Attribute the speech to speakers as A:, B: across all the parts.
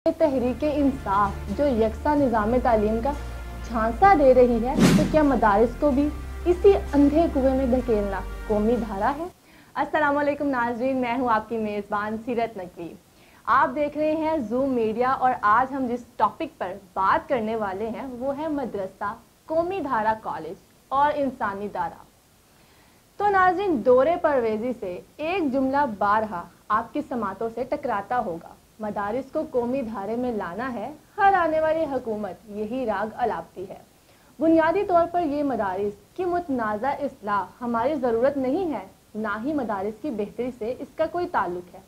A: तहरीक इंसाफ जो यकसा निज़ाम तालीम का झांसा दे रही है, तो क्या मदारिस को भी इसी अंधे कुएं में धकेलना कौमी धारा है? अस्सलामुअलैकुम नाज़रीन, मैं हूं आपकी मेज़बान सीरत नकवी। आप देख रहे हैं जूम मीडिया और आज हम जिस टॉपिक पर बात करने वाले हैं वो है मदरसा, कौमी धारा कॉलेज और इंसानी धारा। तो नाज़रीन, दौरे परवेज़ी से एक जुमला बारहा आपकी समातों से टकराता होगा। मदारिस को कौमी धारे में लाना है, हर आने वाली हुकूमत यही राग अलापती है। बुनियादी तौर पर ये मदारिस की मुतनाज़ा इस्लाह हमारी ज़रूरत नहीं है, ना ही मदारिस की बेहतरी से इसका कोई ताल्लुक है।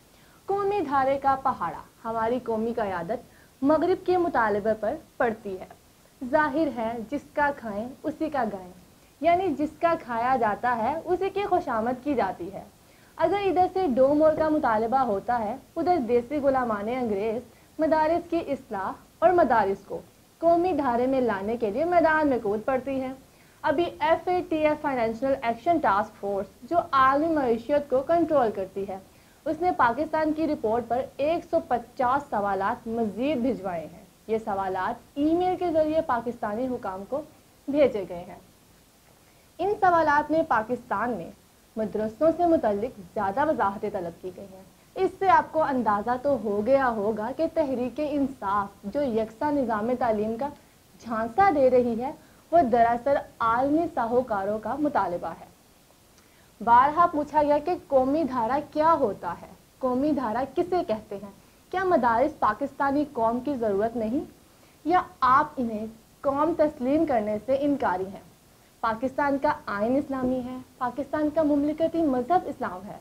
A: कौमी धारे का पहाड़ा हमारी कौमी क़यादत मगरिब के मुतालबे पर पड़ती है। जाहिर है जिसका खाएं उसी का गाएं, यानी जिसका खाया जाता है उसी की खुशामद की जाती है। अगर इधर से डो मोर का मुतालबा होता है, उधर देसी गुलामाने अंग्रेज मदारिस की इस्लाह और मदारिस को कौमी धारे में लाने के लिए मैदान में कूद पड़ती है। अभी FATF financial action task force जो आलमी मईशत को कंट्रोल करती है, उसने पाकिस्तान की रिपोर्ट पर 150 सवालात मज़ीद भिजवाए हैं। ये सवालात ईमेल के ज़रिए पाकिस्तानी हुकाम को भेजे गए हैं। इन सवालात में पाकिस्तान में मदरसों से मुतल्लिक ज़्यादा वजाहतें तलब की गई हैं। इससे आपको अंदाज़ा तो हो गया होगा कि तहरीक इंसाफ जो यकसा निज़ाम तालीम का झांसा दे रही है, वो दरअसल आलमी साहूकारों का मुतालबा है। बारहा पूछा गया कि कौमी धारा क्या होता है, कौमी धारा किसे कहते हैं? क्या मदारिस पाकिस्तानी कौम की ज़रूरत नहीं, या आप इन्हें कौम तस्लीम करने से इनकारी हैं? पाकिस्तान का आइन इस्लामी है, पाकिस्तान का मुमलिकती मज़हब इस्लाम है,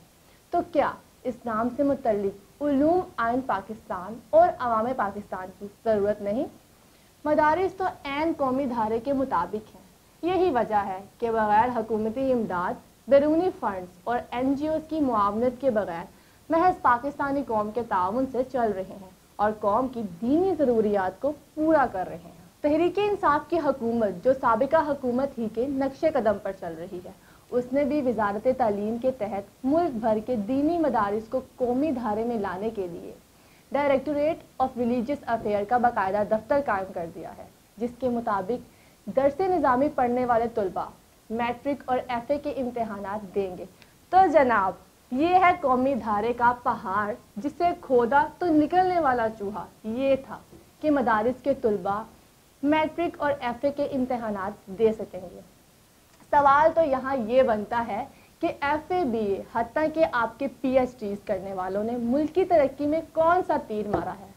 A: तो क्या इस्लाम से मुतल्लिक उलूम आइन पाकिस्तान और अवाम पाकिस्तान की ज़रूरत नहीं? मदारिस तो ऐन कौमी धारे के मुताबिक हैं। यही वजह है कि बग़ैर हुकूमती इमदाद, बैरूनी फ़ंड्स और NGOs की मुआवनत के बग़ैर महज पाकिस्तानी कौम के ताउन से चल रहे हैं और कौम की दीनी ज़रूरियात को पूरा कर रहे हैं। तहरीक इंसाफ की हुकूमत जो साबिका हुकूमत ही के नक्शे कदम पर चल रही है, उसने भी वजारत तालीम के तहत मुल्क भर के दीनी मदारिस को कौमी धारे में लाने के लिए डायरेक्टरेट ऑफ रिलीजियस अफेयर का बाकायदा दफ्तर कायम कर दिया है, जिसके मुताबिक दरसे निज़ामी पढ़ने वाले तलबा मैट्रिक और FA के इम्तहानात देंगे। तो जनाब, ये है कौमी धारे का पहाड़, जिसे खोदा तो निकलने वाला चूहा ये था कि मदारिस के तलबा मैट्रिक और FA के इम्तहानात दे सकेंगे। सवाल तो यहाँ ये बनता है कि FA BA हत्ता कि आपके PhDs करने वालों ने मुल्क की तरक्की में कौन सा तीर मारा है?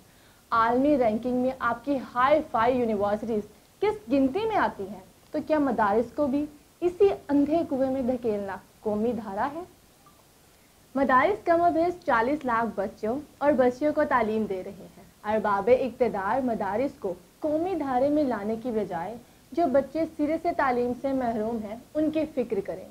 A: आलमी रैंकिंग में आपकी हाई फाई यूनिवर्सिटीज़ किस गिनती में आती हैं? तो क्या मदारिस को भी इसी अंधे कुएं में धकेलना कौमी धारा है? मदारिस कमोबेश 40 लाख बच्चों और बच्चियों को तालीम दे रहे हैं। अरबाबे इक़्तिदार मदारिस को कौमी धारे में लाने की बजाय जो बच्चे सिरे से तालीम से महरूम हैं, उनकी फ़िक्र करें।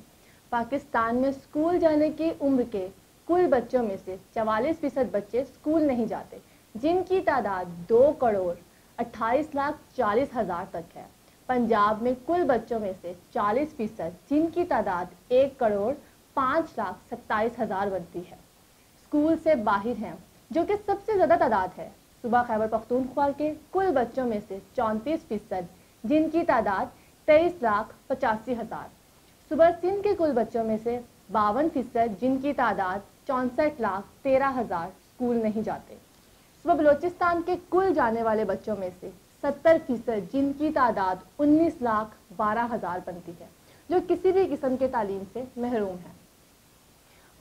A: पाकिस्तान में स्कूल जाने की उम्र के कुल बच्चों में से 44% बच्चे स्कूल नहीं जाते, जिनकी तादाद 2,28,40,000 तक है। पंजाब में कुल बच्चों में से 40%, जिनकी तादाद 1,05,27,000 बनती है, स्कूल से बाहर हैं, जो कि सबसे ज़्यादा तादाद है। सूबा खैबर पख्तूनख्वा के कुल बच्चों में से 34%, जिनकी तादाद 23,85,000। सूबा सिंध के कुल बच्चों में से 52%, जिनकी तादाद 64,13,000 स्कूल नहीं जाते। सूबा बलोचिस्तान के कुल जाने वाले बच्चों में से 70%, जिनकी तादाद 19,12,000 बनती है, जो किसी भी किस्म के तालीम से महरूम है।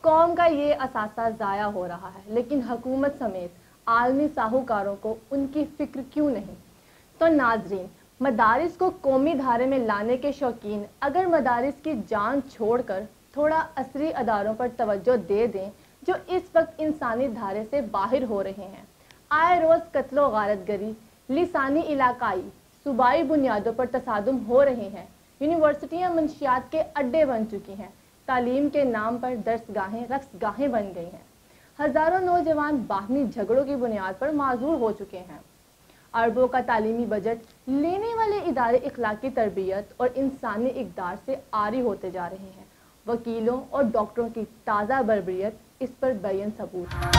A: कौम का ये असासा ज़ाया हो रहा है, लेकिन हुकूमत समेत आलमी साहूकारों को उनकी फ़िक्र क्यों नहीं? तो नाजरीन, मदारिस को कौमी धारे में लाने के शौकीन अगर मदारिस की जान छोड़कर थोड़ा असरी अदारों पर तवज्जो दे दें, जो इस वक्त इंसानी धारे से बाहर हो रहे हैं। आए रोज़ कत्लो गारतगरी, लिसानी इलाकाई सूबाई बुनियादों पर तसादुम हो रहे हैं। यूनिवर्सिटियाँ मंशियात के अड्डे बन चुकी हैं। तालीम के नाम पर दर्सगाहें रक्सगाहें बन गई हैं। हज़ारों नौजवान बाहमी झगड़ों की बुनियाद पर माजूर हो चुके हैं। अरबों का तालीमी बजट लेने वाले इदारे इखलाकी तरबियत और इंसानी इक़दार से आरी होते जा रहे हैं। वकीलों और डॉक्टरों की ताज़ा बर्बरियत इस पर बेयन सबूत है।